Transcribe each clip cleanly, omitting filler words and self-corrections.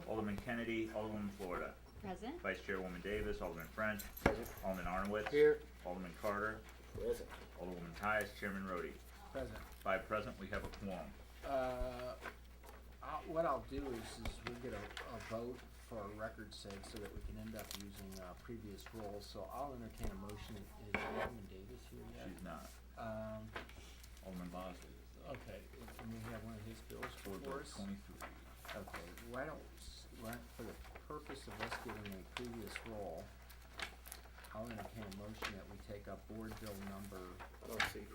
Alderman Kennedy, Alderwoman Florida. Present. Vice Chairwoman Davis, Alderman French, Present. Alderman Arnowitz. Here. Alderman Carter, Present. Alderwoman Tyus, Chairman Rhodey. Present. 5 present, we have a quorum. What I'll do is we'll get a vote for our record's sake so that we can end up using previous roles. So I'll entertain a motion. Is Alderman Davis here yet? She's not. Um, Alderman Bosley is though. okay, and we have one of his bills Board Bill before us. 23. Okay, why don't, for the purpose of us giving a previous role, I'll entertain a motion that we take up board bill number, I don't see his.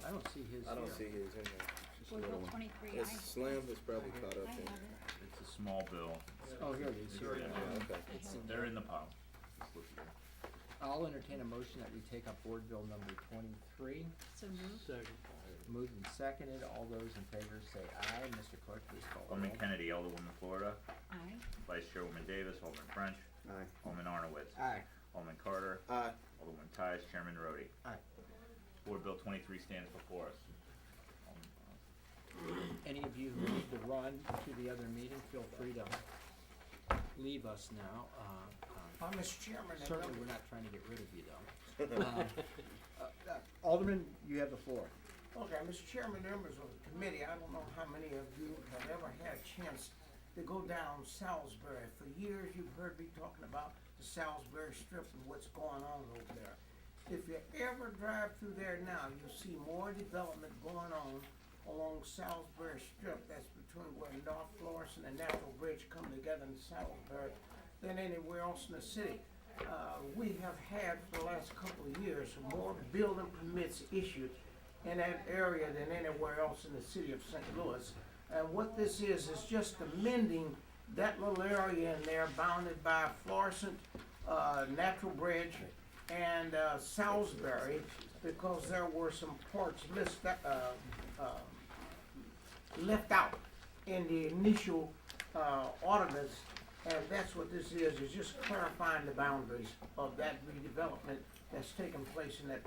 I don't see his here. I don't see his in there. It's just Board a Bill little one. 23. It's Slim is probably caught up I in. have it. It's a small bill. Oh, here it is. Here it is. Yeah, okay. It's in They're there. in the pile. Just look here. I'll entertain a motion that we take up board bill number 23. So moved. Moved and seconded. All those in favor say aye. Mr. Clerk, please call the roll. Alderman Kennedy, Alderwoman Florida. Aye. Vice Chairwoman Davis, Alderman French, Aye. Alderman Arnowitz. Aye. Alderman Carter, Aye. Alderwoman Tyus, Chairman Rhodey. Aye. Board Bill 23 stands before us. Any of you who need to run to the other meeting, feel free to leave us now. Mr. Chairman, I Certainly, know- we're not trying to get rid of you, though. Alderman, you have the floor. Okay, Mr. Chairman, members of the committee, I don't know how many of you have ever had a chance to go down Salisbury. For years, you've heard me talking about the Salisbury Strip and what's going on over there. If you ever drive through there now, you'll see more development going on along Salisbury Strip. That's between where North Florissant and Natural Bridge come together in Salisbury than anywhere else in the city. We have had for the last couple of years more building permits issued in that area than anywhere else in the city of St. Louis. And what this is just amending that little area in there bounded by Florissant, Natural Bridge, and Salisbury, because there were some parts left out in the initial ordinance. And that's what this is just clarifying the boundaries of that redevelopment that's taken place in that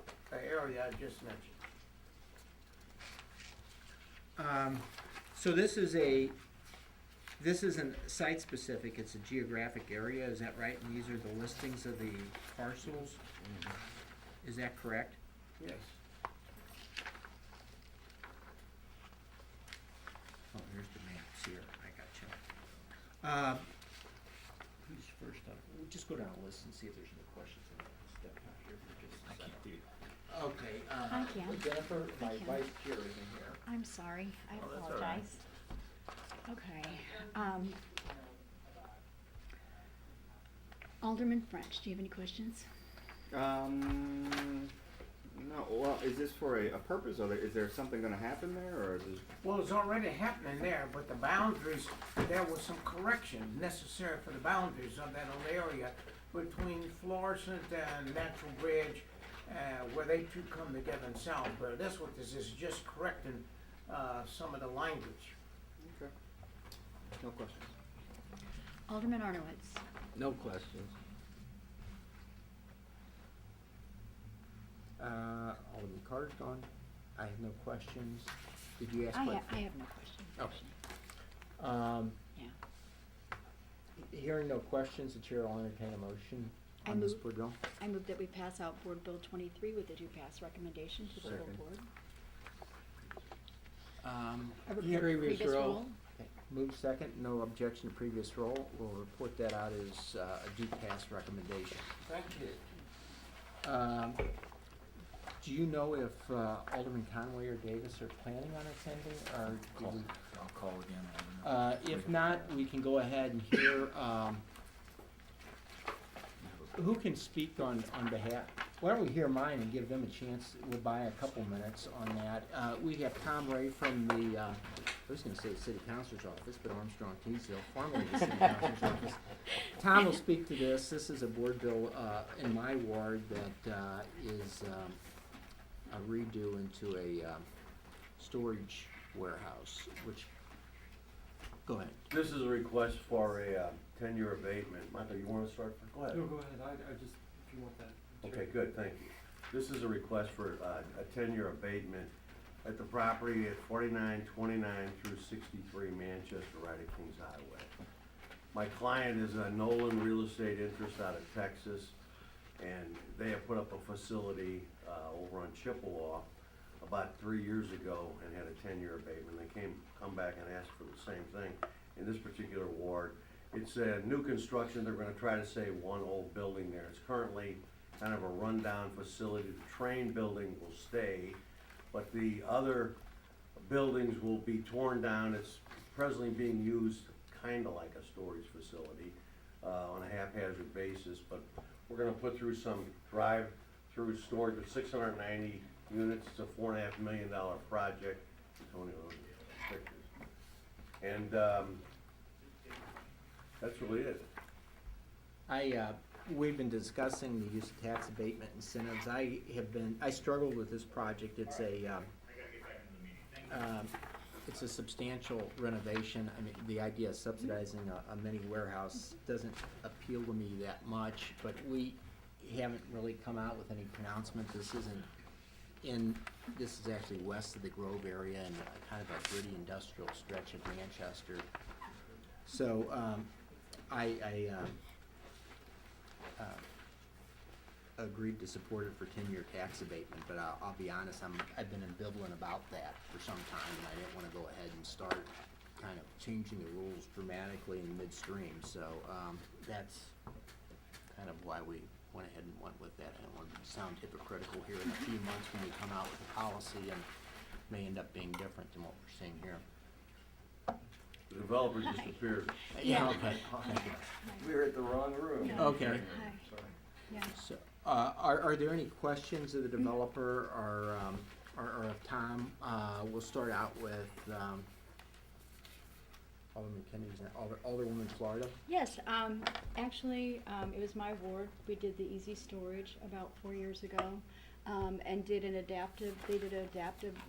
area I just mentioned. So this isn't site specific, it's a geographic area, is that right? And these are the listings of the parcels? Is that correct? Yes. Oh, here's the maps here, I got you. Who's first up? We'll just go down the list and see if there's any questions. Step out here for just a second. Okay, I can. Jennifer, my can. vice chair isn't here. I'm sorry. I Oh, that's all right. apologize. Okay. Alderman French, do you have any questions? No, well, is this for a purpose, or is there something gonna happen there, or is it? Well, it's already happening there, but the boundaries, there was some correction necessary for the boundaries of that little area between Florissant and Natural Bridge, where they two come together in Salisbury. That's what this is, just correcting some of the language. Okay. No questions. Alderman Arnowitz. No questions. Alderman Carter's gone. I have no questions. Did you ask I questions? have no questions. Okay. Yeah. Hearing no questions, the chair will entertain a motion I on this move- board bill. I move that we pass out Board Bill 23 with the due pass recommendation to the full Second. board. Previous roll. roll. Okay. Move second, no objection to previous roll. We'll report that out as a due pass recommendation. Thank you. Do you know if Alderman Conway or Davis are planning on attending, or do we? I'll call again. Alderman. If not, we can go ahead and hear, who can speak on behalf? Why don't we hear mine and give them a chance? We'll buy a couple minutes on that. We have Tom Ray from the, I was gonna say the city councilor's office, but Armstrong Teasdale, formerly the city councilor's office. Tom will speak to this. This is a board bill, in my ward that, is, a redo into a, storage warehouse, which, go ahead. This is a request for a 10-year abatement. Michael, you want to start? Go ahead. No, go ahead, I just, if you want that. Okay, good, thank you. This is a request for a 10-year abatement at the property at 4929 through 63 Manchester, right at Kings Highway. My client is a Nolan Real Estate Interest out of Texas, and they have put up a facility over on Chippewa about 3 years ago and had a 10-year abatement. They come back and asked for the same thing. In this particular ward, it's a new construction. They're gonna try to save one old building there. It's currently kind of a rundown facility. The train building will stay, but the other buildings will be torn down. It's presently being used kinda like a storage facility on a haphazard basis, but we're gonna put through some drive-through storage with 690 units. It's a $4.5 million project. Tony owns the pictures. And that's really it. We've been discussing the use of tax abatement incentives. I struggled with this project. It's a substantial renovation. I mean, the idea of subsidizing a mini warehouse doesn't appeal to me that much, but we haven't really come out with any pronouncement. This is actually west of the Grove area and kind of a gritty industrial stretch of Manchester. So, I agreed to support it for 10-year tax abatement, but I'll be honest, I've been ambivalent about that for some time, and I didn't want to go ahead and start kind of changing the rules dramatically in midstream, so that's kind of why we went ahead and went with that. I don't want to sound hypocritical here in a few months when we come out with a policy and may end up being different than what we're seeing here. The developer just appeared. Yeah, okay. We were at the wrong room. Yeah. Okay. Hi. Yeah. So, are there any questions of the developer or of Tom? We'll start out with Alderman Kennedy's, Alderwoman Florida. Yes, actually, it was my ward. We did the easy storage about 4 years ago, and they did an adaptive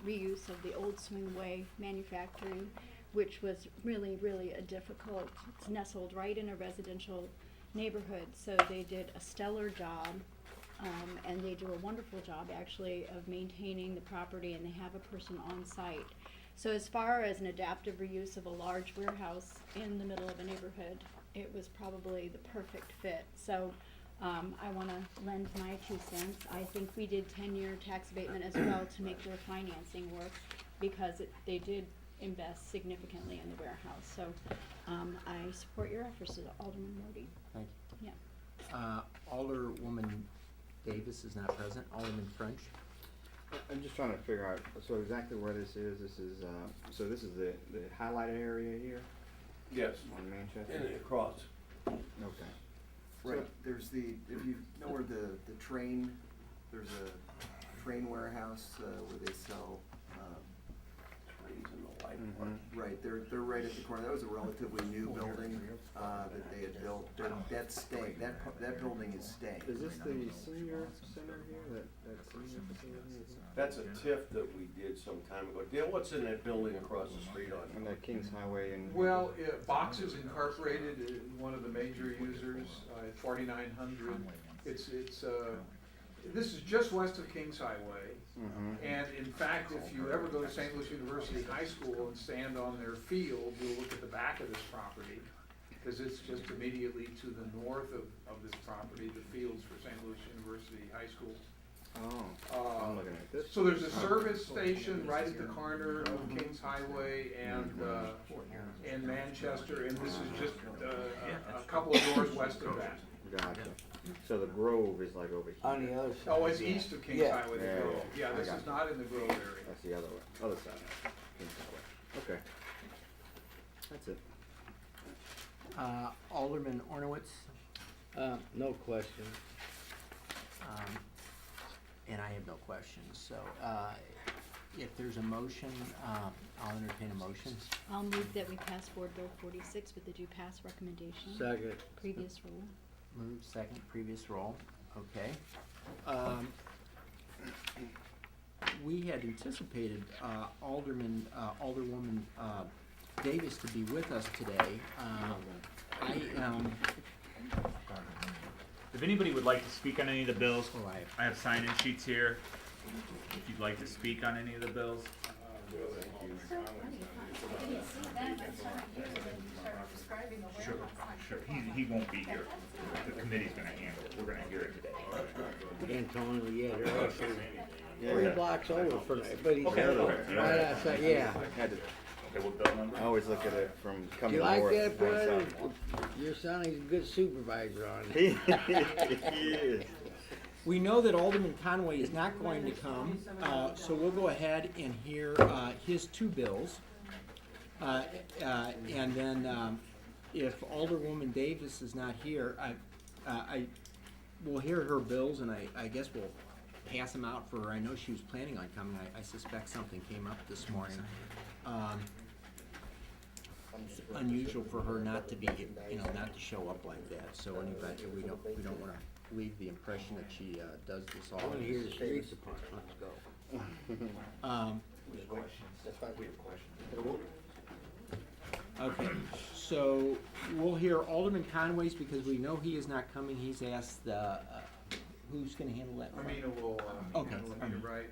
reuse of the old Swingway manufacturing, which was really, really a difficult, it's nestled right in a residential neighborhood, so they did a stellar job, and they do a wonderful job actually of maintaining the property, and they have a person on site. So as far as an adaptive reuse of a large warehouse in the middle of a neighborhood, it was probably the perfect fit. So I want to lend my 2 cents. I think we did 10-year tax abatement as well to make their financing work, because they did invest significantly in the warehouse. So I support your efforts, Alderman Modi. Thank you. Yeah. Alderwoman Davis is not present. Alderman French. I'm just trying to figure out, so exactly where this is, so this is the highlighted area here Yes. on Manchester? And across. Okay. Right, there's if you know where the train, there's a train warehouse, where they sell, Trains in the light Mhm. park. right, they're right at the corner. That was a relatively new building, that they had built. That's staying, that building is staying. Is this the senior center here, that senior facility? That's a TIF that we did some time ago. Dale, what's in that building across the street On on? that Kings Highway and? Well, Box is incorporated, one of the major users, at 4900. This is just west of Kings Highway. Mhm. And in fact, if you ever go to St. Louis University High School and stand on their field, you'll look at the back of this property, because it's just immediately to the north of this property, the fields for St. Louis University High School. Oh, I'm looking at this. So there's a service station right at the corner of Kings Highway and Manchester, and this is just a couple of doors west of that. Gotcha. So the Grove is like over here. On the other side. Oh, it's east of Kings Yeah. Highway, the Yeah, Grove. yeah. Yeah, I this got is you. not in the Grove area. That's the other way, other side, Kings Highway. Okay. That's it. Alderman Ornowitz. No question. And I have no questions. So if there's a motion, I'll entertain a motion. I'll move that we pass Board Bill 46 with the due pass recommendation. Second. Previous rule. Move second, previous roll. Okay. We had anticipated Alderwoman Davis to be with us today. If anybody would like to speak on any of the bills, Oh, I have sign-in sheets here. If you'd like to speak on any of the bills. Sure. sure, he won't be here. The committee's gonna handle it, we're gonna hear it today. Antonio, yeah, they're actually Yeah, 3 yeah. blocks over from there, but he's Okay, okay. right outside, yeah. Had to- Okay, what bill number? I always look at it from Do coming you like north. that, going brother? south. Your son, he's a good supervisor on it. He is. We know that Alderman Conway is not going to come, so we'll go ahead and hear his 2 bills. And then if Alderwoman Davis is not here, we'll hear her bills, and I guess we'll pass them out for her. I know she was planning on coming. I suspect something came up this morning. It's unusual for her not to be, not to show up like that. So anybody, we don't want to leave the impression that she does this all. I wanna hear the street department, let's go. Okay, so we'll hear Alderman Conway's because we know he is not coming. He's asked who's going to handle that? Amina will, Okay. handle Amina, right?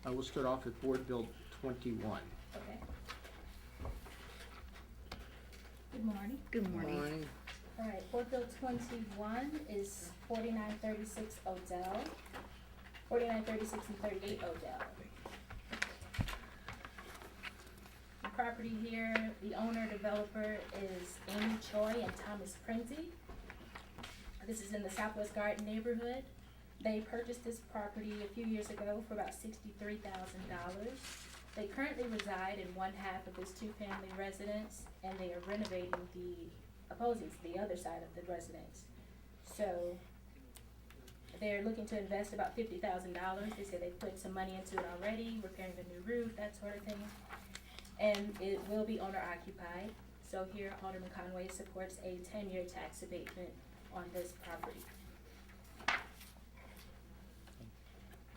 We'll start off with Board Bill 21. Okay. Good morning. Good morning. Morning. All right, Board Bill 21 is 4936 Odell, 4936 and 38 Odell. The property here, the owner developer is Amy Choi and Thomas Prenzy. This is in the Southwest Garden neighborhood. They purchased this property a few years ago for about $63,000. They currently reside in one half of this 2-family residence, and they are renovating the other side of the residence. So they're looking to invest about $50,000. They said they put some money into it already, repairing the new roof, that sort of thing. And it will be owner occupied. So here Alderman Conway supports a 10-year tax abatement on this property.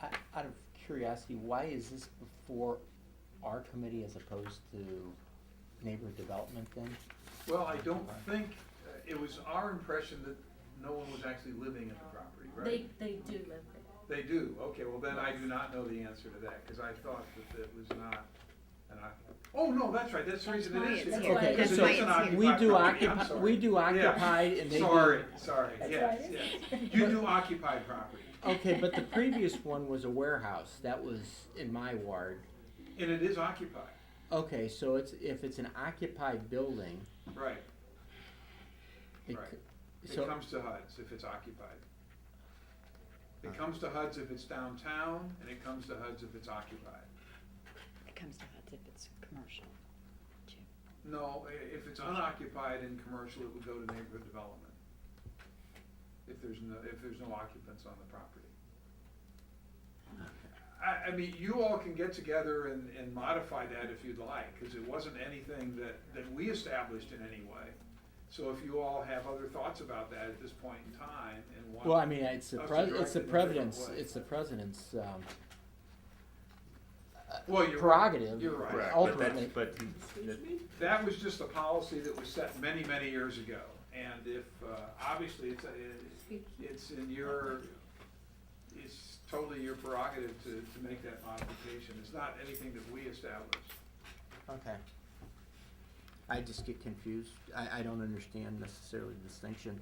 Out of curiosity, why is this before our committee as opposed to neighborhood development then? Well, I don't think, it was our impression that no one was actually living in the property, right? They do live there. They do, okay, well then I do not know the answer to that, cause I thought that it was not an occupied. Oh, no, that's right, that's the reason it is. That's here. why Okay, it's Because so it is an occupied we do property. I'm sorry. we do Yeah. occupied and they Sorry, do. sorry, That's yes, why it yes. is. You do occupied property, Okay, but the previous one was a warehouse. That was in my ward. and it is occupied, Okay, so if it's an occupied building, right. it, Right. c- It so comes to HUD's if it's occupied. It comes to HUD's if it's downtown, and it comes to HUD's if it's occupied. It comes to HUD's if it's commercial, too. No, if it's unoccupied and commercial, it would go to neighborhood development. If there's no occupants on the property. I mean, you all can get together and modify that if you'd like, cause it wasn't anything that we established in any way. So if you all have other thoughts about that at this point in time and want. well, I mean, it's the us to it's direct the it in a different president's way. it's the president's Well, you're right. prerogative. You're right. Correct, Ultimately, That was just a policy that was set many, many years ago, and if, obviously, it's in your, it's totally your prerogative to make that modification, it's not anything that we established. okay. I just get confused. I don't understand necessarily the distinction.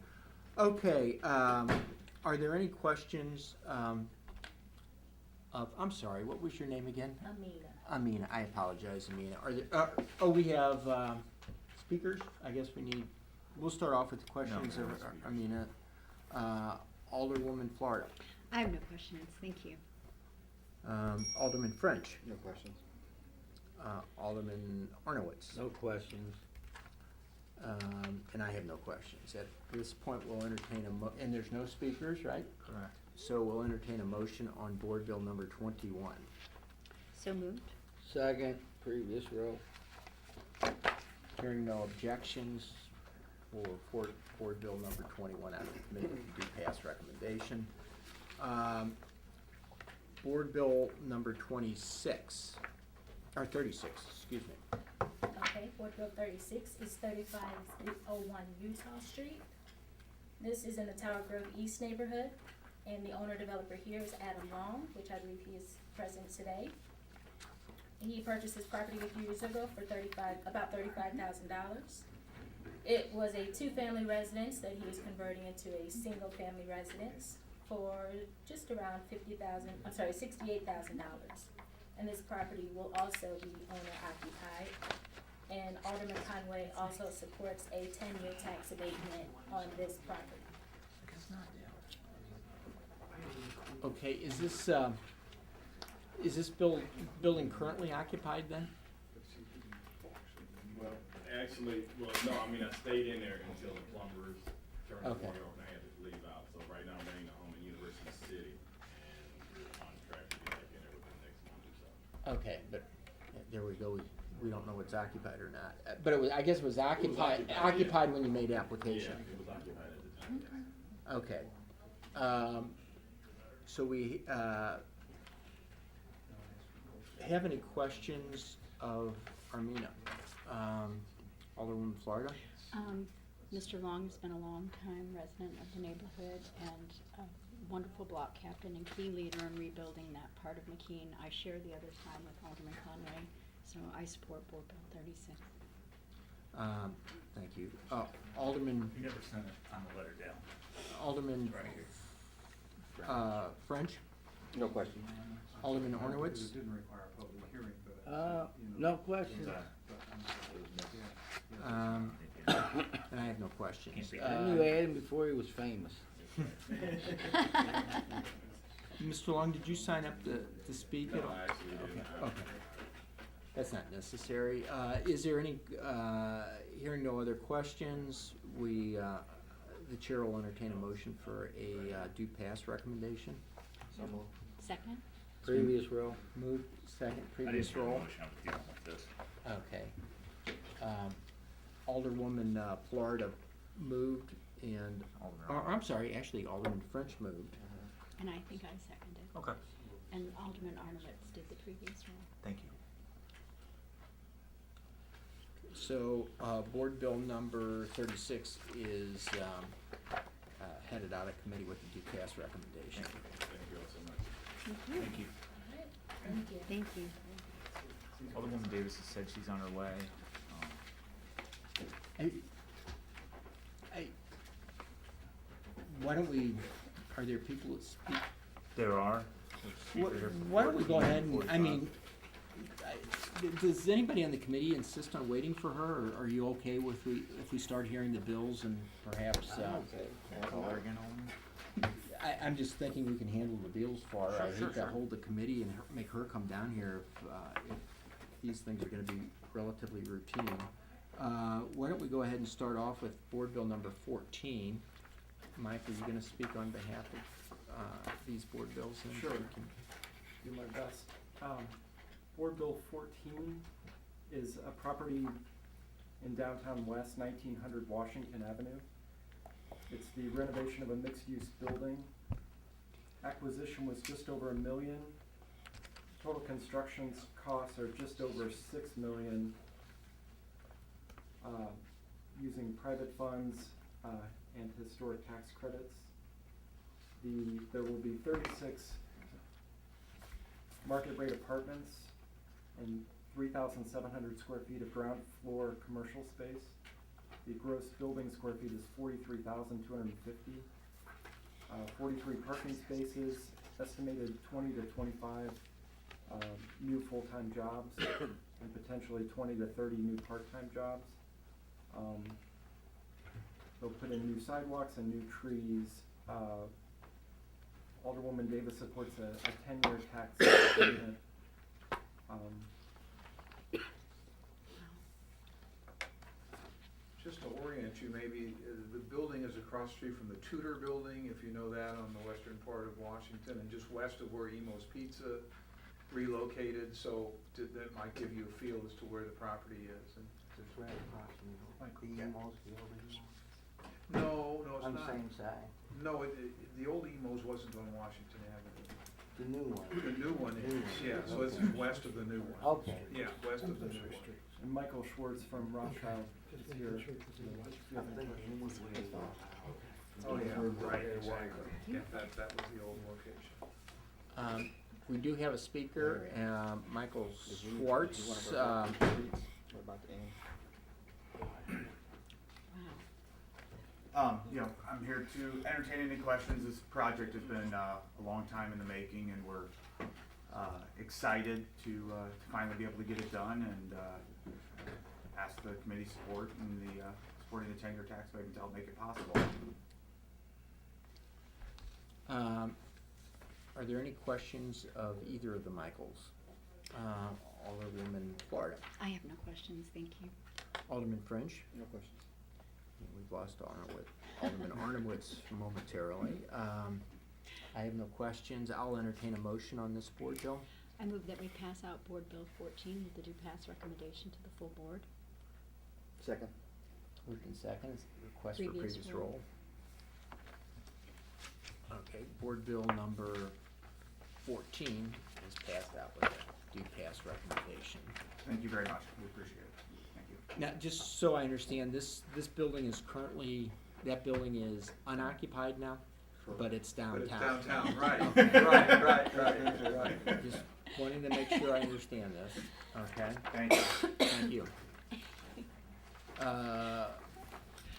Okay, are there any questions I'm sorry, what was your name again? Amina. Amina, I apologize, Amina. Are there, we have, speakers? I guess we'll start off with the questions of Amina. Alderwoman Florida. I have no questions, thank you. Alderman French. No questions. Alderman Arnowitz. No questions. And I have no questions. At this point, we'll entertain and there's no speakers, right? Correct. So we'll entertain a motion on Board Bill number 21. So moved? Second, previous row. Hearing no objections for Board Bill number 21 out of the committee, we do pass recommendation. Board Bill number 36, or 36, excuse me. Okay, Board Bill 36 is 35301 Utah Street. This is in the Tower Grove East neighborhood, and the owner developer here is Adam Long, which I believe he is present today. He purchased his property a few years ago for about $35,000. It was a two-family residence that he was converting into a single-family residence for just around $68,000. And this property will also be owner occupied. And Alderman Conway also supports a 10-year tax abatement on this property. Okay, is this building currently occupied then? Well, actually, no, I mean, I stayed in there until the plumbers turned the Okay. water on, and I had to leave out. So right now, I'm renting a home in University City, and we're on track to get back in there within the next month or so. Okay, but there we go. We don't know it's occupied or not. But it was, I guess it was occupied, occupied, yeah. when you made application. Yeah, it was occupied at the time, yes. Okay. So we have any questions of Armina? Alderwoman Florida? Mr. Long has been a long-time resident of the neighborhood and a wonderful block captain and key leader in rebuilding that part of McKean. I share the other time with Alderman Conway, so I support Board Bill 36. Thank you. Alderman, You never sent it on the letter down. Alderman Right here. French? No question. Alderman Ornowitz? It didn't require a public hearing, but. No question. And I have no questions. I knew Adam before he was famous. Mr. Long, did you sign up to speak No, at all? I actually didn't. Okay. That's not necessary. Is there any, hearing no other questions, the chair will entertain a motion for a do pass recommendation. Second? Previous row. Moved, second, I didn't previous hear the roll. motion, I was dealing with this. Okay. Alderwoman Florida moved and, I'm sorry, actually Alderman French moved. And I think I seconded. Okay, And Alderman Arnowitz did the previous role. thank you. So, board bill number 36 is headed out of committee with the do pass recommendation. Thank you all so much. Thank you. Thank you. Alright, thank you. Thank you. Alderwoman Davis has said she's on her way. Why don't we, are there people that speak? There are. Why don't we go ahead and, I mean, does anybody on the committee insist on waiting for her, or are you okay with if we start hearing the bills and perhaps, I'm just thinking we can handle the bills for her. I hate to hold the committee and make her come down here if these things are gonna be relatively routine. Why don't we go ahead and start off with board bill number 14. Mike, are you gonna speak on behalf of these board bills? And Sure. we can- Do my best. Board Bill 14 is a property in downtown West, 1900 Washington Avenue. It's the renovation of a mixed-use building. Acquisition was just over $1 million. Total construction costs are just over $6 million. Using private funds and historic tax credits. There will be 36 market rate apartments and 3,700 square feet of ground floor commercial space. The gross building square feet is 43,250. 43 parking spaces, estimated 20 to 25 new full-time jobs, and potentially 20 to 30 new part-time jobs. They'll put in new sidewalks and new trees. Alderwoman Davis supports a 10-year tax abatement. Just to orient you, maybe, the building is across the street from the Tudor Building, if you know that, on the western part of Washington, and just west of where Emo's Pizza relocated, so that might give you a feel as to where the property is. And It's right across from the Emo's, the old Emo's. no, it's On the not. same side. No, the old Emo's wasn't on Washington Avenue. The new one. The new one is, yeah, so it's west of the new one. Okay. Yeah, west of the new one. And Michael Schwartz from Rothschild is here. Oh, yeah, right, exactly. Yeah, that was the old location. We do have a speaker, Michael Did you- Schwartz. did you wanna go back to the streets? What about the end? I'm here to entertain any questions. This project has been a long time in the making, and we're excited to finally be able to get it done and ask the committee support and the supporting the 10-year tax abatement to help make it possible. Are there any questions of either of the Michaels? Alderman Florida. I have no questions, thank you. Alderman French. No questions. We've lost Alderman Arnowitz momentarily. I have no questions. I'll entertain a motion on this board, Joe. I move that we pass out Board Bill 14 with the due pass recommendation to the full board. Second. Moved in second. Request for Previous previous roll. roll. Okay, board bill number 14 is passed out with a due pass recommendation. Thank you very much. We appreciate it. Thank you. Now, just so I understand, this building is currently, that building is unoccupied now, but it's downtown. But it's downtown, right. Right. Just wanting to make sure I understand this, okay? Thank you. Thank you.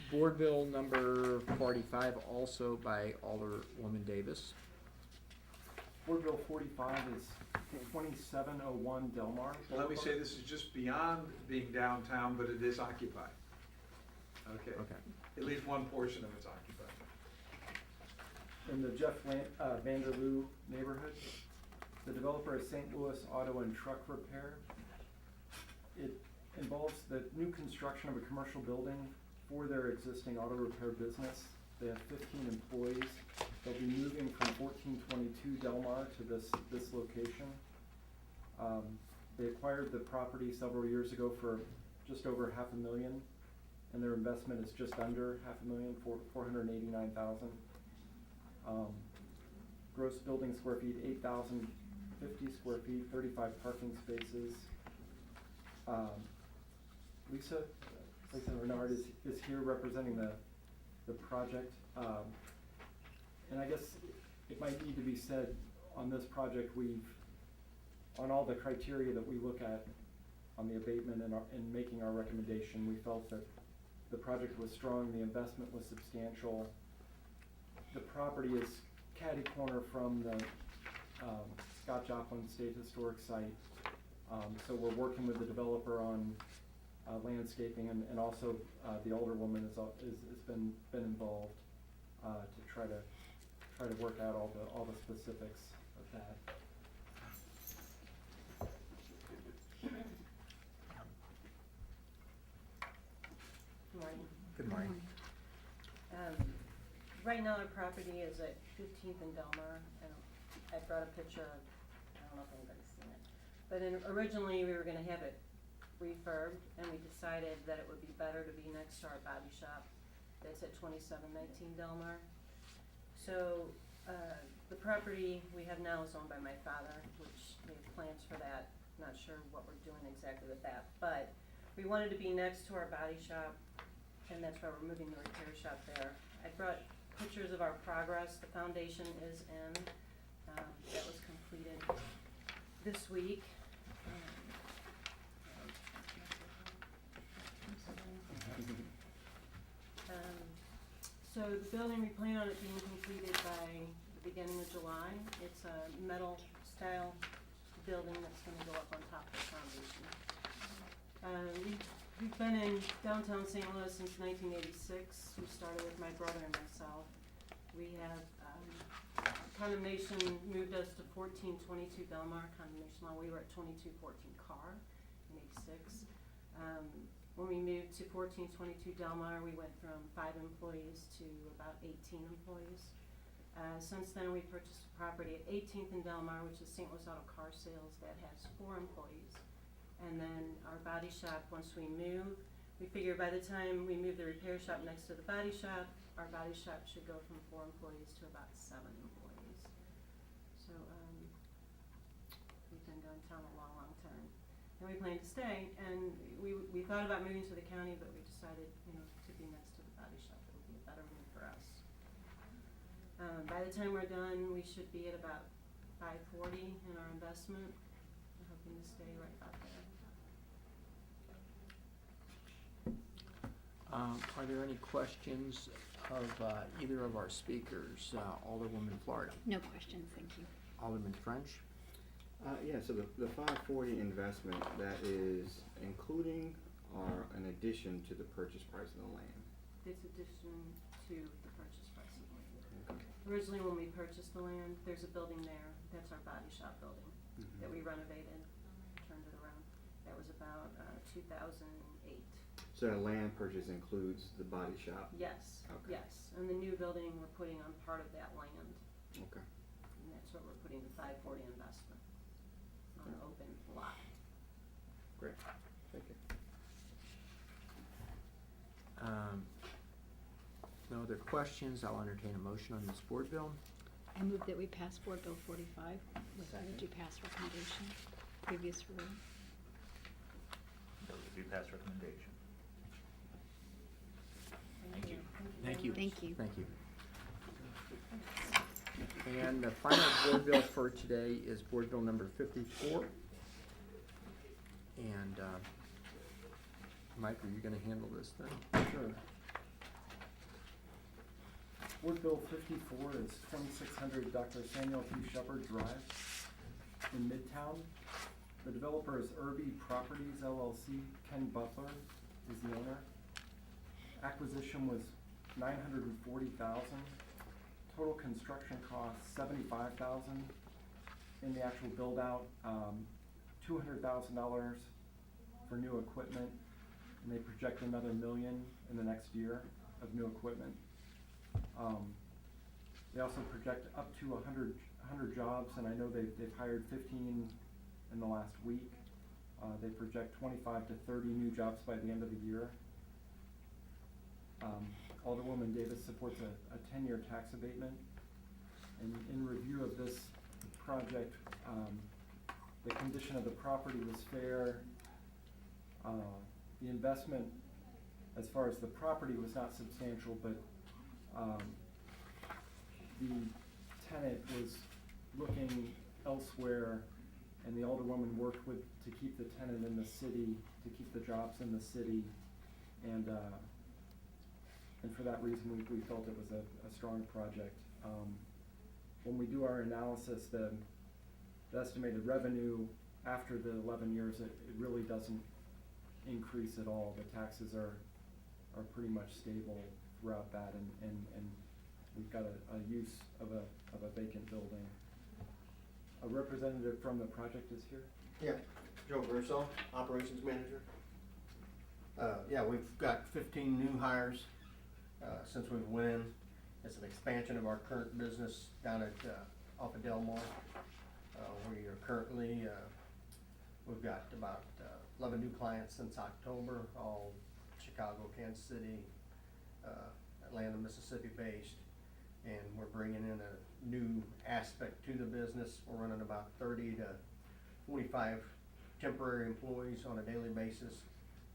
Board bill number 45, also by Alderwoman Davis. Board Bill 45 is 2701 Delmar. Let me say, this is just beyond being downtown, but it is occupied. Okay. Okay. At least one portion of it's occupied. In the Jeff Vanderloo neighborhood. The developer is St. Louis Auto and Truck Repair. It involves the new construction of a commercial building for their existing auto repair business. They have 15 employees. They'll be moving from 1422 Delmar to this location. They acquired the property several years ago for just over $500,000, and their investment is just under $500,000, $489,000. Gross building square feet, 8,050 square feet, 35 parking spaces. Lisa Renard is here representing the project. And I guess it might need to be said, on this project, on all the criteria that we look at on the abatement and in making our recommendation, we felt that the project was strong, the investment was substantial. The property is catty corner from the Scott Joplin State Historic Site. So we're working with the developer on landscaping, and also the Alderwoman has been involved to try to work out all the specifics of that. Good morning. Good morning. Right now, our property is at 15th and Delmar, and I brought a picture of, I don't know if anybody's seen it, but originally we were gonna have it refurbed, and we decided that it would be better to be next to our body shop that's at 2719 Delmar. So, the property we have now is owned by my father, which we have plans for that. Not sure what we're doing exactly with that, but we wanted to be next to our body shop, and that's why we're moving the repair shop there. I brought pictures of our progress. The foundation is in. That was completed this week. So the building, we plan on it being completed by the beginning of July. It's a metal style building that's gonna go up on top of the foundation. We've been in downtown St. Louis since 1986. We started with my brother and myself. We have, condemnation moved us to 1422 Delmar condemnation law. We were at 2214 Carr in '86. When we moved to 1422 Delmar, we went from 5 employees to about 18 employees. Since then, we purchased a property at 18th and Delmar, which is St. Louis Auto Car Sales, that has 4 employees. And then our body shop, once we move, we figure by the time we move the repair shop next to the body shop, our body shop should go from 4 employees to about 7 employees. So, we've been downtown a long, long time. And we plan to stay, and we thought about moving to the county, but we decided, to be next to the body shop. It would be a better move for us. By the time we're done, we should be at about 540 in our investment. We're hoping to stay right about there. Are there any questions of either of our speakers? Alderwoman Florida. No questions, thank you. Alderman French? Yeah, so the 540 investment, that is including or in addition to the purchase price of the land? It's addition to the purchase price of the land. Originally, when we purchased the land, there's a building there. That's our body shop building that we renovated, turned it around. That was about 2008. So that land purchase includes the body shop? Yes, Okay. yes. And the new building, we're putting on part of that land. Okay. And that's what we're putting the 540 investment on an open lot. Great. Thank you. No other questions. I'll entertain a motion on this board bill. I move that we pass Board Bill 45 with a do pass recommendation, previous rule. That would be past recommendation. Thank you. Thank you. Thank you. Thank you. And the final board bill for today is board bill number 54. And Mike, are you gonna handle this thing? Sure. Board Bill 54 is 2600 Dr. Samuel P. Shepard Drive in Midtown. The developer is Irby Properties LLC. Ken Butler is the owner. Acquisition was $940,000. Total construction cost $75,000. In the actual build out, $200,000 for new equipment, and they project another $1 million in the next year of new equipment. They also project up to 100 jobs, and I know they've hired 15 in the last week. They project 25 to 30 new jobs by the end of the year. Alderwoman Davis supports a 10-year tax abatement. And in review of this project, the condition of the property was fair. The investment, as far as the property, was not substantial, but the tenant was looking elsewhere, and the alderwoman worked to keep the tenant in the city, to keep the jobs in the city, and for that reason, we felt it was a strong project. When we do our analysis, the estimated revenue after the 11 years, it really doesn't increase at all. The taxes are pretty much stable throughout that, and we've got a use of a vacant building. A representative from the project is here. Yeah, Joe Russo, Operations Manager. Yeah, we've got 15 new hires since we've went in. It's an expansion of our current business down at off of Delmar. We are currently, we've got about 11 new clients since October, all Chicago, Kansas City, Atlanta, Mississippi based. And we're bringing in a new aspect to the business. We're running about 30 to 45 temporary employees on a daily basis,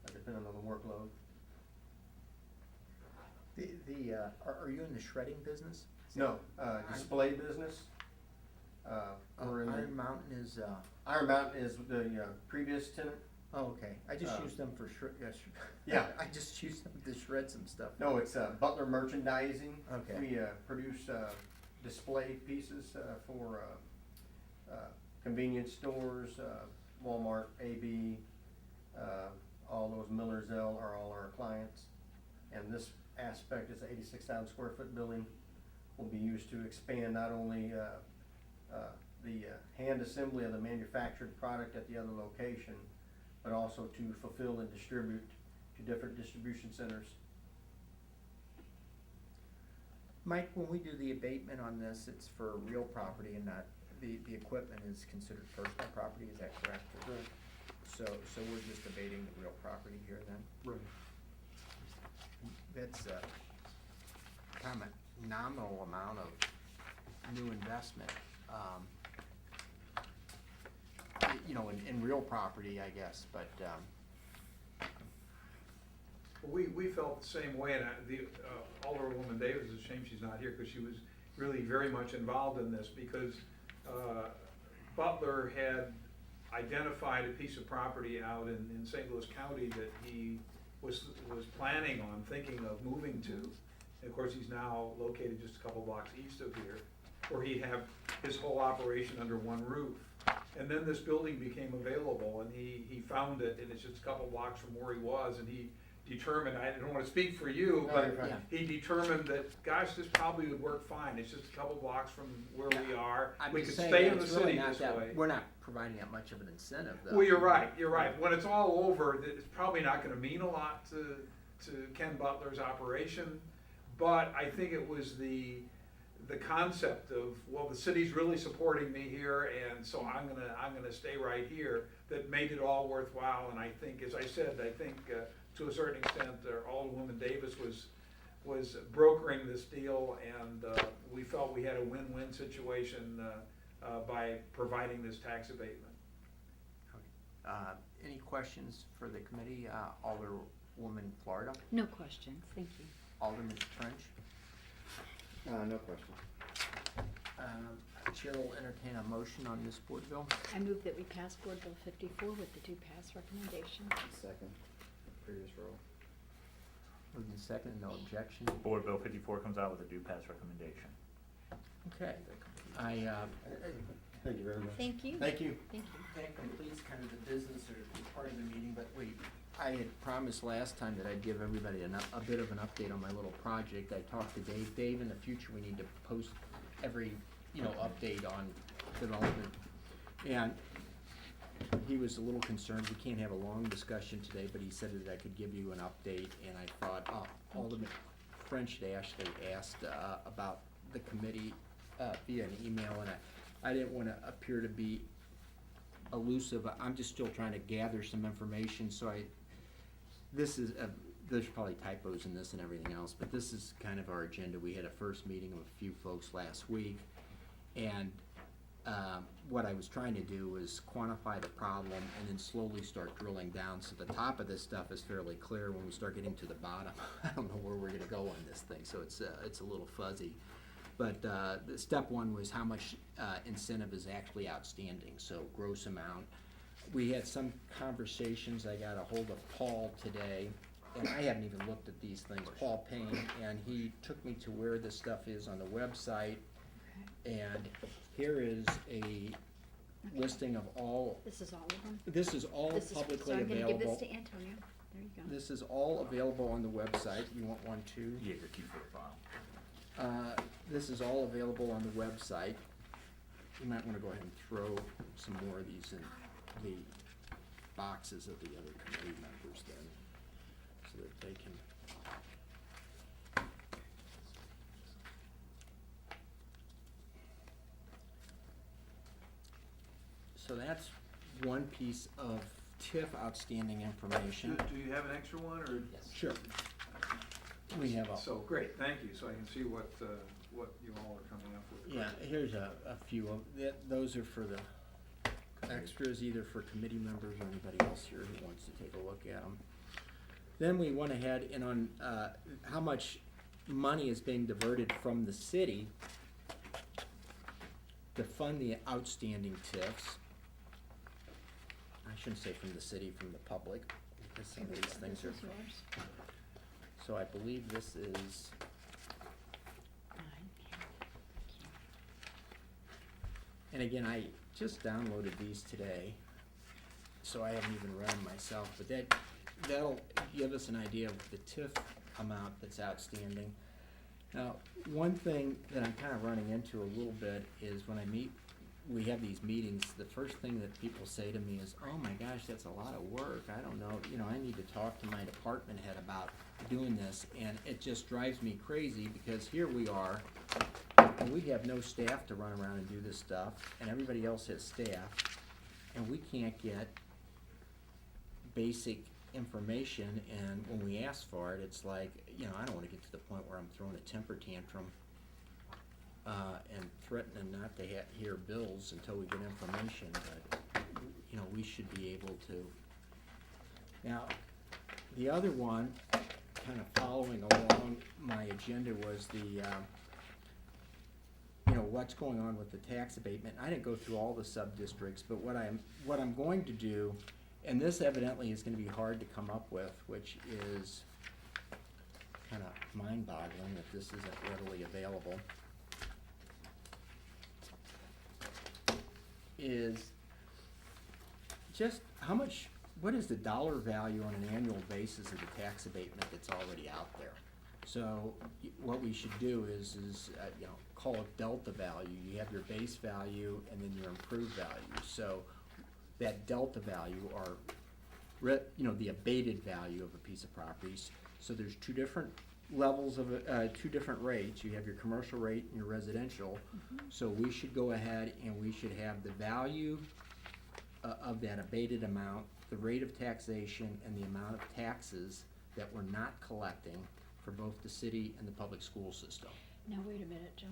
depending on the workload. Are you in the shredding business? No, display business. We're in Iron Mountain is, Iron Mountain is the previous tenant. oh, okay. I just use them for Yeah. I just use them to shred some stuff. No, it's Butler Merchandising. Okay. We produce display pieces for convenience stores, Walmart, AB, all those Millersville are all our clients. And this aspect is an 86,000 square foot building. Will be used to expand not only the hand assembly of the manufactured product at the other location, but also to fulfill and distribute to different distribution centers. Mike, when we do the abatement on this, it's for real property and not, the equipment is considered personal property, is that correct? Right. So we're just abating the real property here then? Right. That's kind of a nominal amount of new investment. You know, in real property, I guess, but, We felt the same way, and Alderwoman Davis, it's a shame she's not here, because she was really very much involved in this, because Butler had identified a piece of property out in St. Louis County that he was planning on, thinking of moving to. And of course, he's now located just a couple blocks east of here, where he'd have his whole operation under one roof. And then this building became available, and he found it, and it's just a couple blocks from where he was, and he determined, I don't wanna speak for you, No, but you're fine. he determined that, gosh, this probably would work fine, it's just a couple blocks from where we are. I'm We just could saying stay that in the it's really city not this that- way. We're not providing that much of an incentive, though. Well, you're right. When it's all over, it's probably not gonna mean a lot to Ken Butler's operation. But I think it was the concept of, well, the city's really supporting me here, and so I'm gonna stay right here, that made it all worthwhile. And I think, as I said, to a certain extent, Alderwoman Davis was brokering this deal, and we felt we had a win-win situation by providing this tax abatement. Any questions for the committee? Alderwoman Florida, No questions, thank you. Alderman French. No question. Chair will entertain a motion on this board bill. I move that we pass Board Bill 54 with the two pass recommendations. Second, previous row. Moved in second, no objection. Board Bill 54 comes out with a due pass recommendation. Okay. Thank you very much. Thank you. Thank you. Thank you. That completes kind of the business or part of the meeting, but I had promised last time that I'd give everybody a bit of an update on my little project. I talked to Dave. Dave, in the future, we need to post every, update on development. And he was a little concerned, we can't have a long discussion today, but he said that I could give you an update, and I thought, Alderman French had actually asked, about the committee, via an email, and I didn't wanna appear to be elusive. I'm just still trying to gather some information, so there's probably typos in this and everything else, but this is kind of our agenda. We had a first meeting with a few folks last week, and what I was trying to do was quantify the problem and then slowly start drilling down, so the top of this stuff is fairly clear. When we start getting to the bottom, I don't know where we're gonna go on this thing, so it's a little fuzzy. But the step one was how much incentive is actually outstanding, so gross amount. We had some conversations. I got a hold of Paul today, and I haven't even looked at these things, Paul Payne, and he took me to where this stuff is on the website. And here is a listing of all, This is all of them? this is all This is- publicly So I'm gonna give this available. to Antonio. There you go. This is all available on the website. You want one too? Yeah, your keep for the file. This is all available on the website. You might wanna go ahead and throw some more of these in the boxes of the other committee members then, so that they can. So that's one piece of TIF outstanding information. Do you have an extra one, or? Sure. We have a. So, great, thank you, so I can see what you all are coming up with. Yeah, here's a few of, those are for the extras, either for committee members or anybody else here who wants to take a look at them. Then we went ahead and on, how much money is being diverted from the city to fund the outstanding TIFs. I shouldn't say from the city, from the public, because some of these things are. This is yours. So I believe this is. And again, I just downloaded these today, so I haven't even read them myself, but that'll give us an idea of the TIF amount that's outstanding. Now, one thing that I'm kind of running into a little bit is when we have these meetings, the first thing that people say to me is, oh my gosh, that's a lot of work, I don't know, I need to talk to my department head about doing this, and it just drives me crazy, because here we are, and we have no staff to run around and do this stuff, and everybody else has staff, and we can't get basic information, and when we ask for it, it's like, I don't wanna get to the point where I'm throwing a temper tantrum and threatening not to hear bills until we get information, but, we should be able to. Now, the other one, kind of following along my agenda, was the you know, what's going on with the tax abatement. I didn't go through all the sub-districts, but what I'm going to do, and this evidently is gonna be hard to come up with, which is kinda mind-boggling that this isn't readily available, is just how much, what is the dollar value on an annual basis of the tax abatement that's already out there? So what we should do is you know, call it delta value. You have your base value and then your improved value. So that delta value are, you know, the abated value of a piece of property. So there's two different levels of, two different rates. You have your commercial rate and your residential. So we should go ahead and we should have the value of that abated amount, the rate of taxation, and the amount of taxes that we're not collecting for both the city and the public school system. Now, wait a minute, Joe.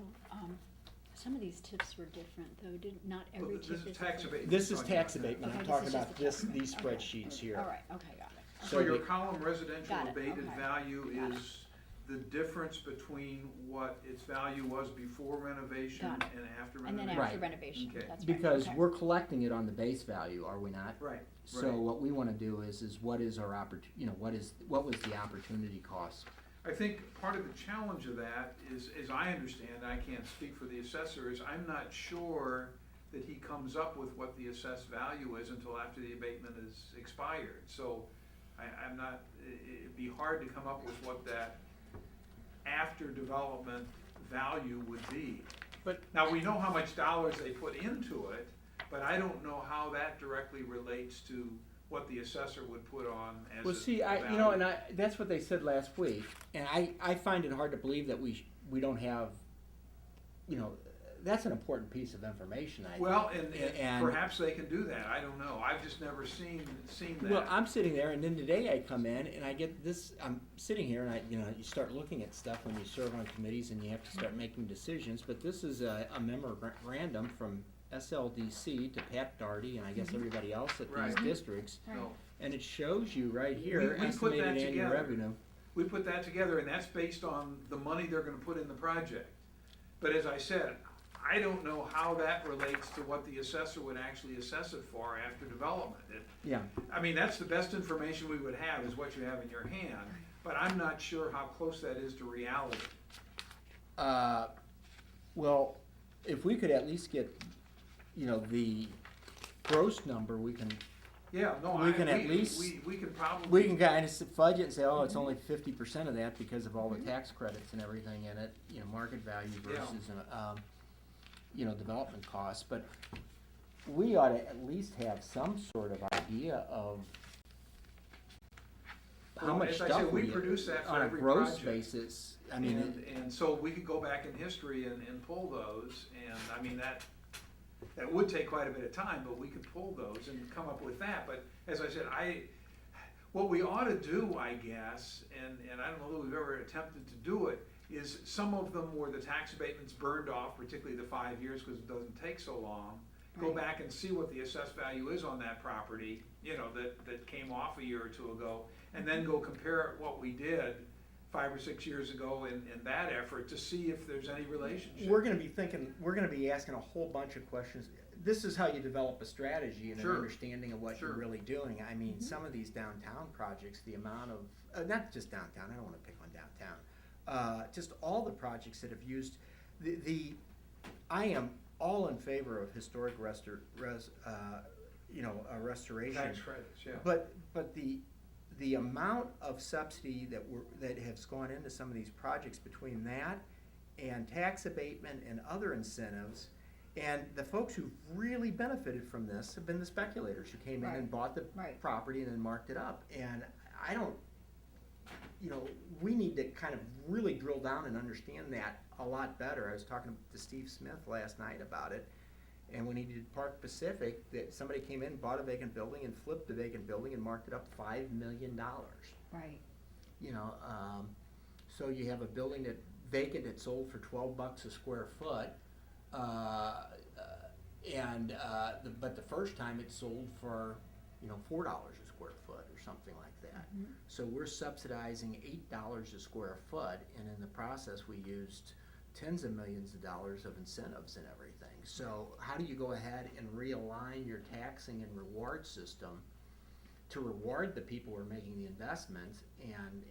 Some of these tips were different, though. Not every This tip is is tax different. abatement. This is tax abatement. Okay, I'm this talking is just about the this, tax- these okay. spreadsheets here. All right, okay, got it. So your column residential Got it, abated okay. value Got it. is the difference between what its value was before renovation Got it. and after And then renovation? after Right. renovation, Okay. that's right. Because okay. we're collecting it on the base value, are we not? Right, So right. what we wanna do is what is our you know, what was the opportunity cost? I think part of the challenge of that is, as I understand, I can't speak for the assessor, is I'm not sure that he comes up with what the assessed value is until after the abatement is expired. So I'm not, it'd be hard to come up with what that after development value would be. But- Now, we know how much dollars they put into it, but I don't know how that directly relates to what the assessor would put on as a Well, see, value. you know, and that's what they said last week, and I find it hard to believe that we don't have, you know, that's an important piece of information, I think. Well, and perhaps they can do that, I don't know, I've just never seen that. Well, I'm sitting there, and then today I come in, and I get this, I'm sitting here, and you know, you start looking at stuff when you serve on committees, and you have to start making decisions, but this is a memorandum from SLDC to Pat Darty, and I guess everybody else at these Right. districts, No. and it shows you right here, We put that estimated annual together. revenue. We put that together, and that's based on the money they're gonna put in the project. But as I said, I don't know how that relates to what the assessor would actually assess it for after development. Yeah. I mean, that's the best information we would have, is what you have in your hand, but I'm not sure how close that is to reality. Well, if we could at least get, you know, the gross number, we can, Yeah, no, We can at least- we can probably. we can kind of fudge it and say, oh, it's only 50% of that because of all the tax credits and everything in it, you know, market value versus, you know, development costs, but we ought to at least have some sort of idea of how Well, much as I stuff said, we we, produce that for on a every gross project. basis, I mean, And so we could go back in history and pull those, and I mean, that would take quite a bit of time, but we could pull those and come up with that, but as I said, what we ought to do, I guess, and I don't know that we've ever attempted to do it, is some of them where the tax abatement's burned off, particularly the 5 years, because it doesn't take so long, go Right. back and see what the assessed value is on that property, you know, that came off a year or two ago, and then go compare what we did 5 or 6 years ago in that effort to see if there's any relationship. we're gonna be asking a whole bunch of questions. This is how you develop a strategy and an Sure. understanding of what you're Sure. really doing. I mean, some of these downtown projects, the amount of, not just downtown, I don't wanna pick on downtown, just all the projects that have used, I am all in favor of historic restoration. Tax credits, yeah. But the amount of subsidy that has gone into some of these projects between that and tax abatement and other incentives, and the folks who've really benefited from this have been the speculators who came in and Right. bought the Right. property and then marked it up. And I don't, you know, we need to kind of really drill down and understand that a lot better. I was talking to Steve Smith last night about it. And when he did Park Pacific, that somebody came in, bought a vacant building and flipped the vacant building and marked it up $5 million. Right. You know, so you have a building that vacant that sold for $12 a square foot, but the first time it sold for, you know, $4 a square foot or something like that. So we're subsidizing $8 a square foot, and in the process we used tens of millions of dollars of incentives and everything. So how do you go ahead and realign your taxing and reward system to reward the people who are making the investment and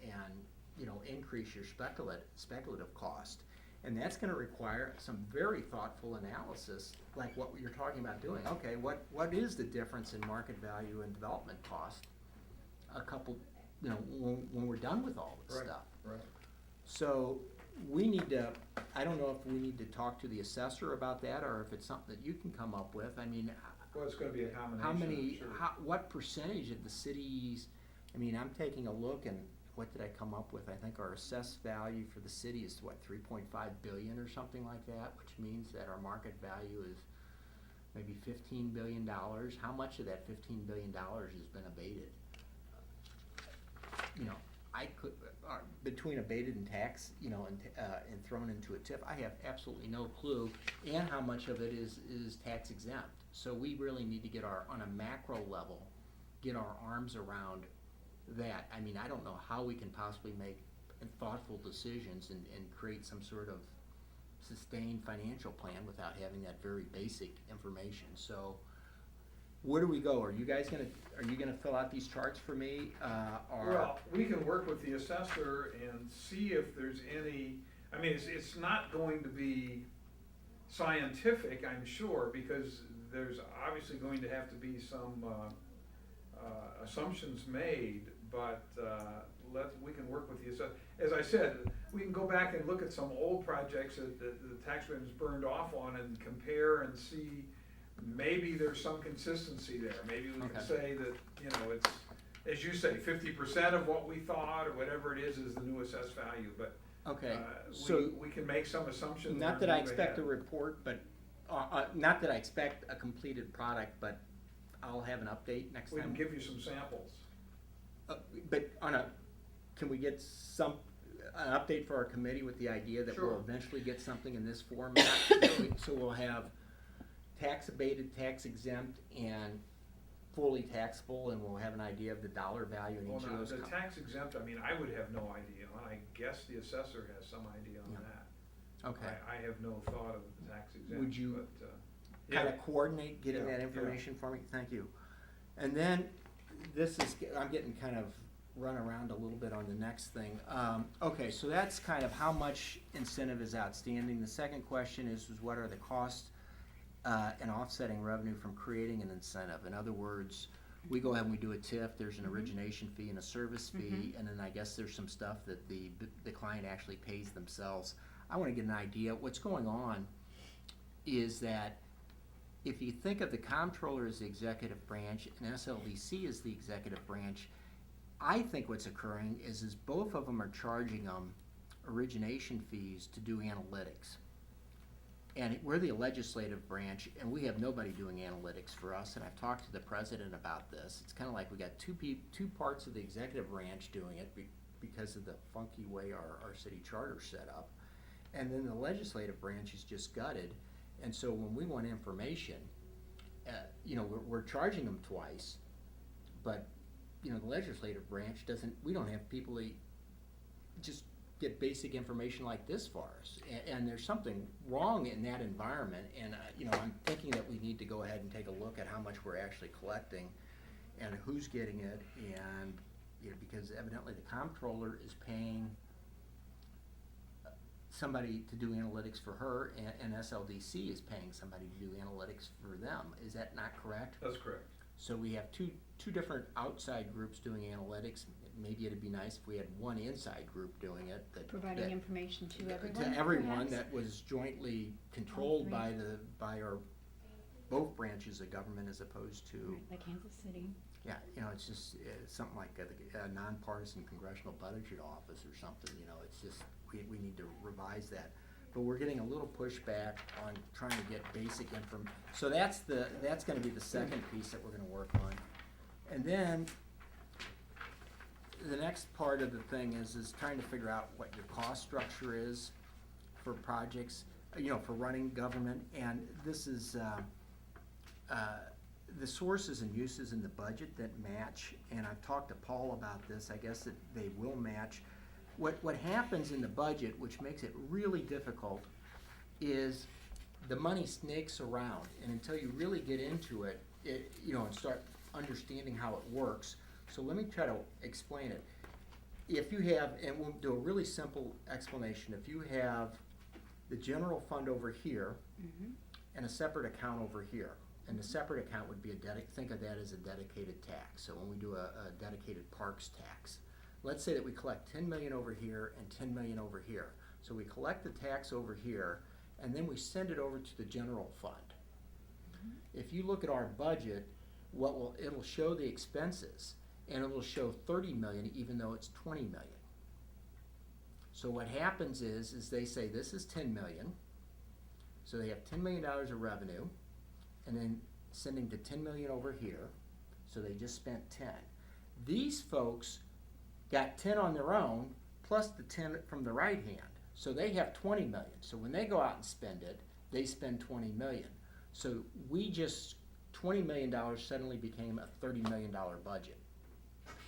you know, increase your speculative cost? And that's gonna require some very thoughtful analysis, like what you're talking about doing. Okay, what is the difference in market value and development cost a couple, you know, when we're done with all this stuff? Right. So we need to, I don't know if we need to talk to the assessor about that, or if it's something that you can come up with. I mean, Well, it's gonna be a combination. how many, sure. what percentage of the cities, I mean, I'm taking a look, and what did I come up with? I think our assessed value for the city is what, 3.5 billion or something like that, which means that our market value is maybe $15 billion. How much of that $15 billion has been abated? You know, I could, between abated and tax, you know, and thrown into a TIF, I have absolutely no clue, and how much of it is tax exempt. So we really need to get on a macro level, get our arms around that. I mean, I don't know how we can possibly make thoughtful decisions and create some sort of sustained financial plan without having that very basic information. So where do we go? Are you gonna fill out these charts for me, or? Well, we can work with the assessor and see if there's any, I mean, it's not going to be scientific, I'm sure, because there's obviously going to have to be some assumptions made, but we can work with the assessor. As I said, we can go back and look at some old projects that the tax rate is burned off on and compare and see, maybe there's some consistency there. Maybe we can say that, you know, it's, as you say, 50% of what we thought, or whatever it is the new assessed value, but Okay, so we can make some assumptions. not and that I move expect a ahead. report, but, not that I expect a completed product, but I'll have an update next We can time. give you some samples. But can we get an update for our committee with the idea that we'll Sure. eventually get something in this format? So we'll have tax abated, tax exempt, and fully taxable, and we'll have an idea of the dollar value in Well, each of now, those. the tax exempt, I mean, I would have no idea, I guess the assessor has some idea on Yeah. that. Okay. I have no thought of the tax exempt. Would you but, kind yeah. of coordinate getting Yeah, that yeah. information for me? Thank you. And then, I'm getting kind of run around a little bit on the next thing. Okay, so that's kind of how much incentive is outstanding. The second question is what are the costs and offsetting revenue from creating an incentive? In other words, we go ahead and we do a TIF, there's an origination fee and a service fee, and then I guess there's some stuff that the client actually pays themselves. I want to get an idea. What's going on is that if you think of the comptroller as the executive branch and SLDC as the executive branch, I think what's occurring is both of them are charging them origination fees to do analytics. And we're the legislative branch, and we have nobody doing analytics for us, and I've talked to the president about this. It's kind of like we got two parts of the executive branch doing it because of the funky way our city charter's set up. And then the legislative branch is just gutted, and so when we want information, you know, we're charging them twice, but, you know, the legislative branch we don't have people that just get basic information like this for us. And there's something wrong in that environment, and, you know, I'm thinking that we need to go ahead and take a look at how much we're actually collecting and who's getting it, and, you know, because evidently the comptroller is paying somebody to do analytics for her, and SLDC is paying somebody to do analytics for them. Is that not correct? That's correct. So we have two different outside groups doing analytics. Maybe it'd be nice if we had one inside group doing it. Providing information to everyone, To everyone perhaps? that was jointly controlled three. by our, both branches of government as opposed to, Right, like Kansas City. yeah, you know, it's just something like a nonpartisan congressional budget office or something, you know, it's just, we need to revise that. But we're getting a little pushback on trying to get basic information. So that's gonna be the second piece that we're gonna work on. And then, the next part of the thing is trying to figure out what your cost structure is for projects, you know, for running government. And this is, the sources and uses in the budget that match, and I've talked to Paul about this, I guess that they will match. what happens in the budget, which makes it really difficult, is the money snakes around, and until you really get into it, and start understanding how it works. So let me try to explain it. If you have, and we'll do a really simple explanation, if you have the general fund over here and a separate account over here, and the separate account would be think of that as a dedicated tax. So when we do a dedicated parks tax, let's say that we collect 10 million over here and 10 million over here. So we collect the tax over here, and then we send it over to the general fund. If you look at our budget, it'll show the expenses, and it'll show 30 million even though it's 20 million. So what happens is they say this is 10 million, so they have $10 million of revenue, and then sending the 10 million over here, so they just spent 10. These folks got 10 on their own, plus the 10 from the right hand, so they have 20 million. So when they go out and spend it, they spend 20 million. So $20 million suddenly became a $30 million budget.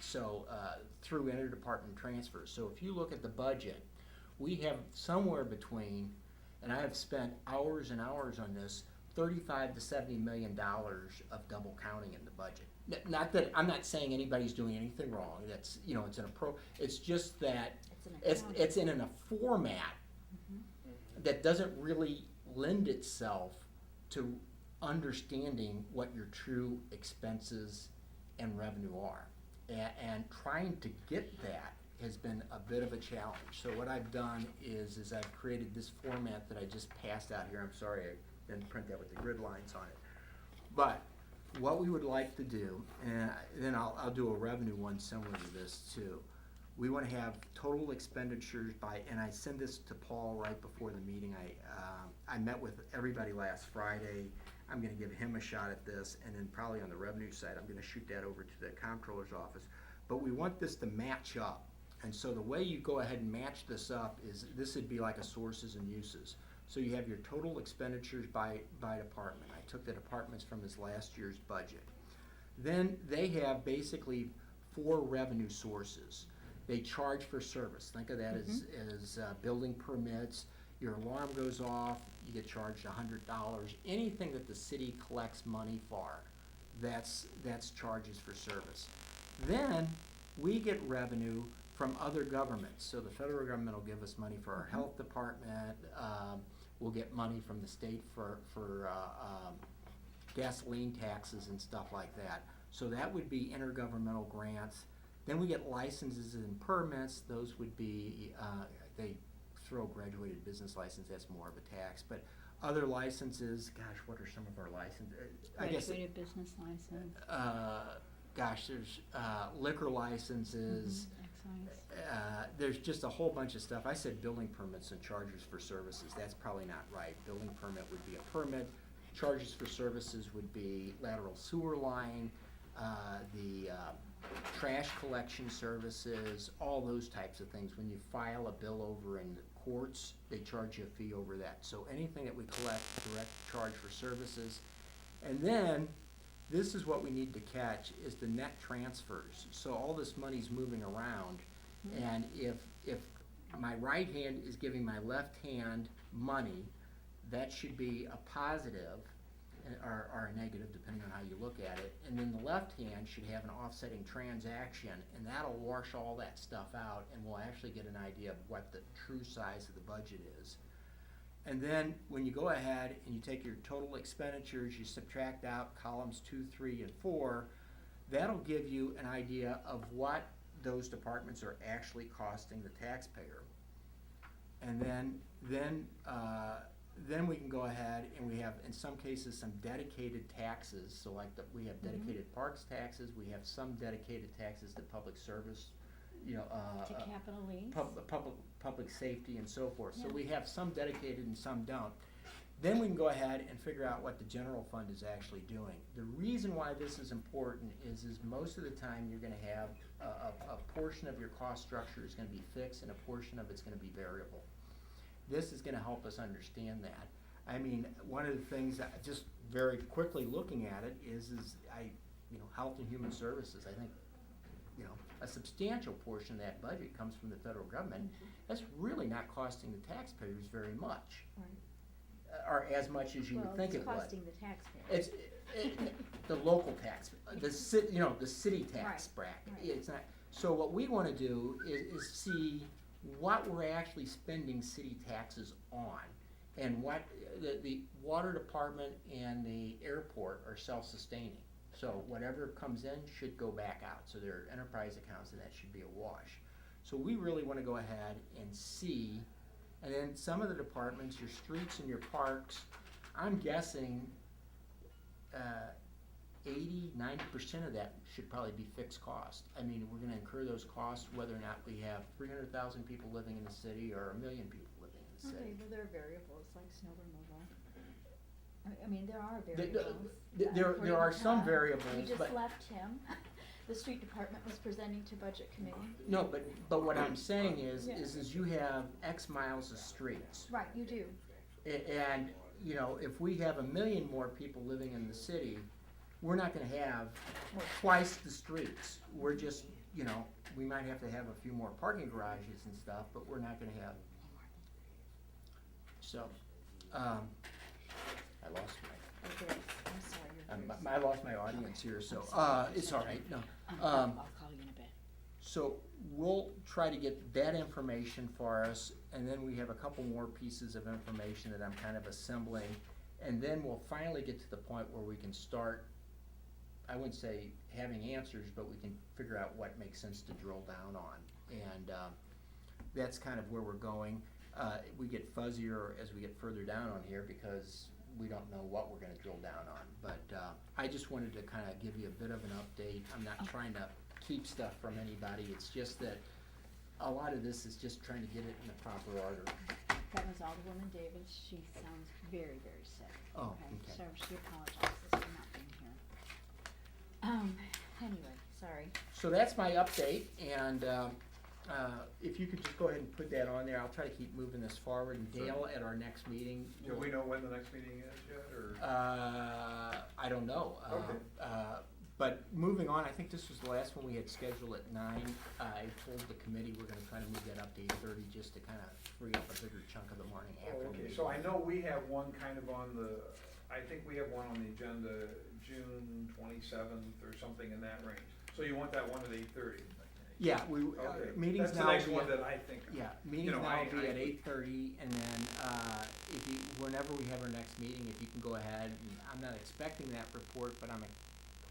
So through interdepartment transfers. So if you look at the budget, we have somewhere between, and I have spent hours and hours on this, $35 to $70 million of double counting in the budget. Not that I'm not saying anybody's doing anything wrong. That's it's just that it's in a format that doesn't really lend itself to understanding what your true expenses and revenue are. And trying to get that has been a bit of a challenge. So what I've done is I've created this format that I just passed out here. I'm sorry I didn't print that with the grid lines on it. But what we would like to do, and then I'll do a revenue one similar to this too. We want to have total expenditures and I send this to Paul right before the meeting. I met with everybody last Friday. I'm going to give him a shot at this, and then probably on the revenue side, I'm going to shoot that over to the comptroller's office. But we want this to match up. And so the way you go ahead and match this up is this would be like a sources and uses. So you have your total expenditures by department. I took the departments from this last year's budget. Then they have basically 4 revenue sources. They charge for service. Think of that as building permits. Your alarm goes off, you get charged $100. Anything that the city collects money for, that's charges for service. Then we get revenue from other governments. So the federal government will give us money for our health department. We'll get money from the state for gasoline taxes and stuff like that. So that would be intergovernmental grants. Then we get licenses and permits. Those would be, they throw graduated business license, that's more of a tax. But other licenses, gosh, what are some of our licenses? Graduated business license. There's liquor licenses. There's just a whole bunch of stuff. I said building permits and charges for services. That's probably not right. Building permit would be a permit. Charges for services would be lateral sewer line, the trash collection services, all those types of things. When you file a bill over in the courts, they charge you a fee over that. So anything that we collect, direct charge for services. And then this is what we need to catch is the net transfers. So all this money's moving around, and if my right hand is giving my left hand money, that should be a positive or a negative, depending on how you look at it. And then the left hand should have an offsetting transaction, and that'll wash all that stuff out, and we'll actually get an idea of what the true size of the budget is. And then when you go ahead and you take your total expenditures, you subtract out columns 2, 3, and 4, that'll give you an idea of what those departments are actually costing the taxpayer. And then we can go ahead and we have, in some cases, some dedicated taxes. So like we have dedicated parks taxes, we have some dedicated taxes to public service, to capital lease. Public safety and so forth. So we have some dedicated and some don't. Then we can go ahead and figure out what the general fund is actually doing. The reason why this is important is most of the time you're going to have a portion of your cost structure is going to be fixed and a portion of it's going to be variable. This is going to help us understand that. I mean, one of the things that, just very quickly looking at it is health and human services. I think you know, a substantial portion of that budget comes from the federal government. That's really not costing the taxpayers very much, or as much as you would think it would. Well, it's costing the taxpayer. It's, the local tax, the city tax Right, bracket, right. it's not, so what we wanna do is see what we're actually spending city taxes on, and what, the water department and the airport are self-sustaining. So whatever comes in should go back out, so there are enterprise accounts and that should be a wash. So we really wanna go ahead and see, and then some of the departments, your streets and your parks, I'm guessing 80–90% of that should probably be fixed cost. I mean, we're gonna incur those costs whether or not we have 300,000 people living in the city or 1 million people living in the Okay, city. well, there are variables like snow removal. I mean, there are The- variables. There According are to some Todd. variables, We just but, left him. The street department was presenting to budget committee. no, but what I'm saying is Yeah. you have X miles of streets. Right, you do. And, you know, if we have 1 million more people living in the city, we're not gonna have twice the streets. We're just, you know, we might have to have a few more parking garages and stuff, but we're not gonna have. So, I lost Okay, I'm sorry, you're very I lost my audience here, so, it's all right, no. I'll call you in a bit. So we'll try to get that information for us, and then we have a couple more pieces of information that I'm kind of assembling. And then we'll finally get to the point where we can start, I wouldn't say having answers, but we can figure out what makes sense to drill down on. And that's kind of where we're going. We get fuzzier as we get further down on here because we don't know what we're gonna drill down on. But I just wanted to kind of give you a bit of an update. I'm not trying to keep stuff from anybody. It's just that a lot of this is just trying to get it in the proper order. That was Alderwoman Davis. She sounds very, very sick. Oh, okay. So she apologizes for not being here. Anyway, sorry. So that's my update, and if you could just go ahead and put that on there, I'll try to keep moving this forward. And Dale, at our next meeting. Do we know when the next meeting is yet, or? I don't know. Okay. But moving on, I think this was the last one we had scheduled at 9. I told the committee we're gonna try to move that up to 8:30 just to kind of free up a bigger chunk of the morning after. Oh, okay, so I know we have one kind of on the, I think we have one on the agenda, June 27th or something in that range. So you want that one at 8:30? Yeah, Okay. meetings That's now. the next will one be at- that I think of. Yeah, meetings You know, now I- will be I- at 8:30, and then, if you, whenever we have our next meeting, if you can go ahead, and I'm not expecting that report, but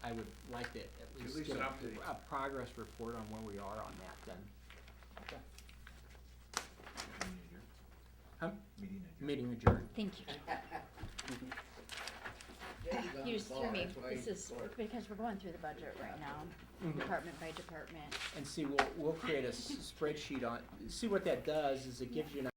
I would like to at least least get an update. a progress report on where we are on that then. Huh? Meeting adjourned. Thank you. You just threw me. This is because we're going through the budget right now, Mhm. department by department. And see, we'll create a spreadsheet on, see what that does is it gives you an